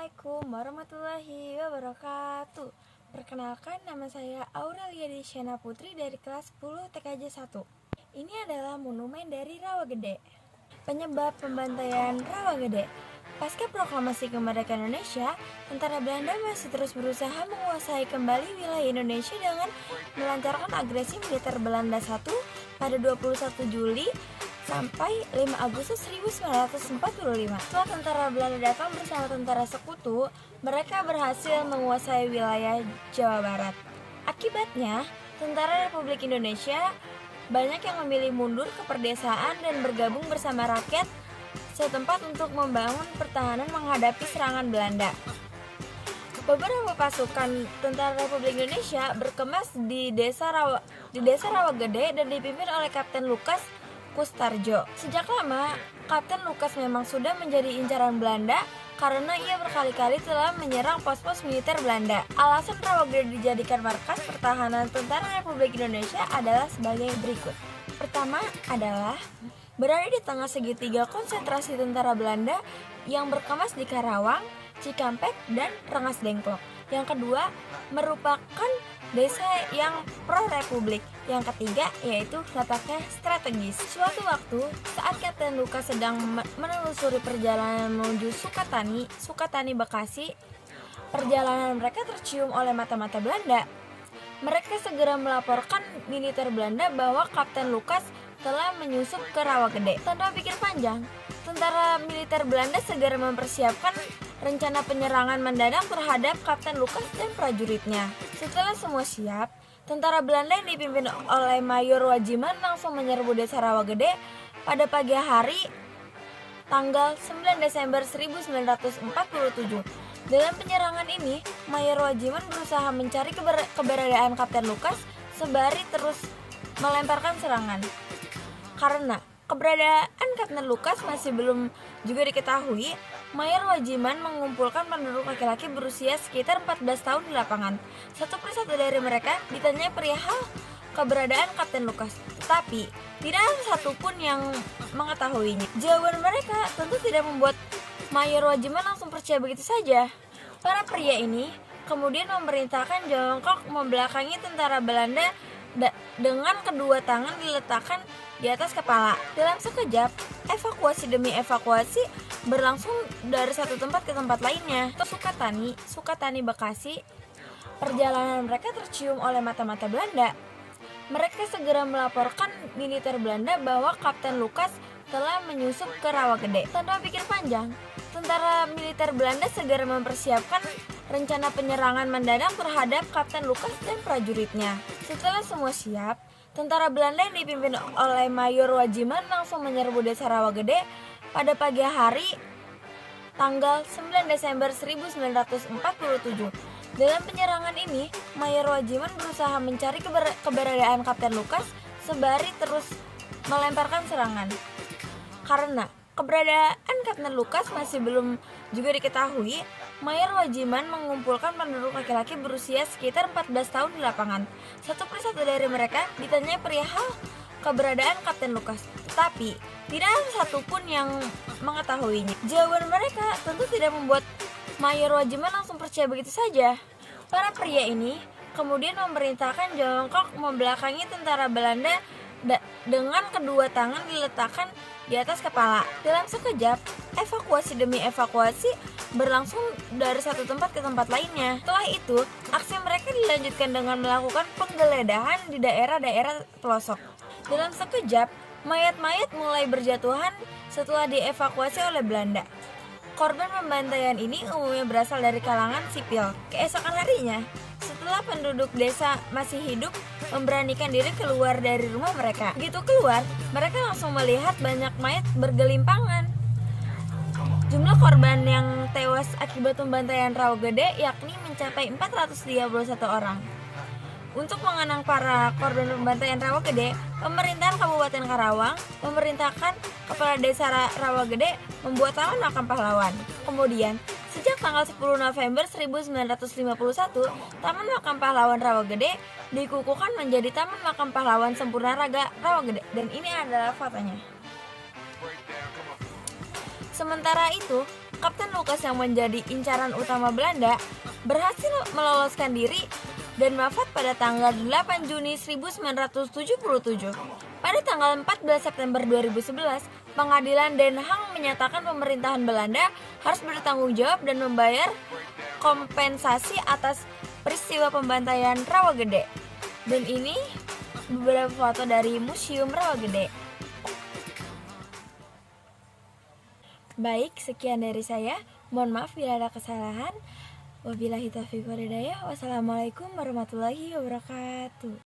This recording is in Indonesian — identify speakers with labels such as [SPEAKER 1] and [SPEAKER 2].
[SPEAKER 1] Assalamualaikum warahmatullahi wabarakatuh. Perkenalkan, nama saya Aurelia Desyana Putri dari kelas 10 TKJ 1. Ini adalah monumen dari Rawagede. Penyebab pembantaian Rawagede. Pasca proklamasi kemerdekaan Indonesia, tentara Belanda masih terus berusaha menguasai kembali wilayah Indonesia dengan melancarkan agresi militer Belanda 1 pada 21 Juli sampai 5 Agustus 1945. Setelah tentara Belanda datang bersama tentara sekutu, mereka berhasil menguasai wilayah Jawa Barat. Akibatnya, tentara Republik Indonesia banyak yang memilih mundur ke perdesaan dan bergabung bersama rakyat setempat untuk membangun pertahanan menghadapi serangan Belanda. Beberapa pasukan tentara Republik Indonesia berkemas di desa Rawagede dan dipimpin oleh Kapten Lukas Kustarjo. Sejak lama, Kapten Lukas memang sudah menjadi incaran Belanda karena ia berkali-kali telah menyerang pos-pos militer Belanda. Alasan Rawagede dijadikan markas pertahanan tentara Republik Indonesia adalah sebagai berikut. Pertama adalah berada di tengah segitiga konsentrasi tentara Belanda yang berkemas di Karawang, Cikampek, dan Rengas Dengklok. Yang kedua, merupakan desa yang pro-republik. Yang ketiga, yaitu letaknya strategis. Suatu waktu, saat Kapten Lukas sedang menelusuri perjalanan menuju Sukatani, Bekasi, perjalanan mereka tercium oleh mata-mata Belanda. Mereka segera melaporkan militer Belanda bahwa Kapten Lukas telah menyusup ke Rawagede. Tanpa pikir panjang, tentara militer Belanda segera mempersiapkan rencana penyerangan mendadak terhadap Kapten Lukas dan prajuritnya. Setelah semua siap, tentara Belanda yang dipimpin oleh Mayor Wajiman langsung menyerbu desa Rawagede pada pagi hari tanggal 9 Desember 1947. Dalam penyerangan ini, Mayor Wajiman berusaha mencari keberadaan Kapten Lukas sembari terus melemparkan serangan. Karena keberadaan Kapten Lukas masih belum juga diketahui, Mayor Wajiman mengumpulkan penduduk laki-laki berusia sekitar 14 tahun di lapangan. Satu persatu dari mereka ditanyai perihal keberadaan Kapten Lukas, tetapi tidak ada satupun yang mengetahuinya. Jawaban mereka tentu tidak membuat Mayor Wajiman langsung percaya begitu saja. Para pria ini kemudian memerintahkan jongkok membelakangi tentara Belanda dengan kedua tangan diletakkan di atas kepala. Dalam sekejap, evakuasi demi evakuasi berlangsung dari satu tempat ke tempat lainnya. Sukatani, Bekasi, perjalanan mereka tercium oleh mata-mata Belanda. Mereka segera melaporkan militer Belanda bahwa Kapten Lukas telah menyusup ke Rawagede. Tanpa pikir panjang, tentara militer Belanda segera mempersiapkan rencana penyerangan mendadak terhadap Kapten Lukas dan prajuritnya. Setelah semua siap, tentara Belanda yang dipimpin oleh Mayor Wajiman langsung menyerbu desa Rawagede pada pagi hari tanggal 9 Desember 1947. Dalam penyerangan ini, Mayor Wajiman berusaha mencari keberadaan Kapten Lukas sembari terus melemparkan serangan. Karena keberadaan Kapten Lukas masih belum juga diketahui, Mayor Wajiman mengumpulkan penduduk laki-laki berusia sekitar 14 tahun di lapangan. Satu persatu dari mereka ditanyai perihal keberadaan Kapten Lukas, tetapi tidak ada satupun yang mengetahuinya. Jawaban mereka tentu tidak membuat Mayor Wajiman langsung percaya begitu saja. Para pria ini kemudian memerintahkan jongkok membelakangi tentara Belanda dengan kedua tangan diletakkan di atas kepala. Dalam sekejap, evakuasi demi evakuasi berlangsung dari satu tempat ke tempat lainnya. Setelah itu, aksi mereka dilanjutkan dengan melakukan penggeledahan di daerah-daerah pelosok. Dalam sekejap, mayat-mayat mulai berjatuhan setelah dievakuasi oleh Belanda. Korban pembantaian ini umumnya berasal dari kalangan sipil. Keesokan harinya, setelah penduduk desa masih hidup memberanikan diri keluar dari rumah mereka. Begitu keluar, mereka langsung melihat banyak mayat bergelimpangan. Jumlah korban yang tewas akibat pembantaian Rawagede yakni mencapai 431 orang. Untuk mengenang para korban pembantaian Rawagede, pemerintahan Kabupaten Karawang memerintahkan Kepala Desa Rawagede membuat Taman Makam Pahlawan. Kemudian, sejak tanggal 10 November 1951, Taman Makam Pahlawan Rawagede dikukuhkan menjadi Taman Makam Pahlawan Sempurna Raga Rawagede. Dan ini adalah fotonya. Sementara itu, Kapten Lucas yang menjadi incaran utama Belanda berhasil meloloskan diri dan wafat pada tanggal 8 Juni 1977. Pada tanggal 14 September 2011, Pengadilan Den Haag menyatakan pemerintahan Belanda harus bertanggung jawab dan membayar kompensasi atas peristiwa pembantaian Rawagede. Dan ini beberapa foto dari Museum Rawagede. Baik, sekian dari saya. Mohon maaf bila ada kesalahan. Wabillahi taufiq wal hidayah. Wassalamualaikum warahmatullahi wabarakatuh.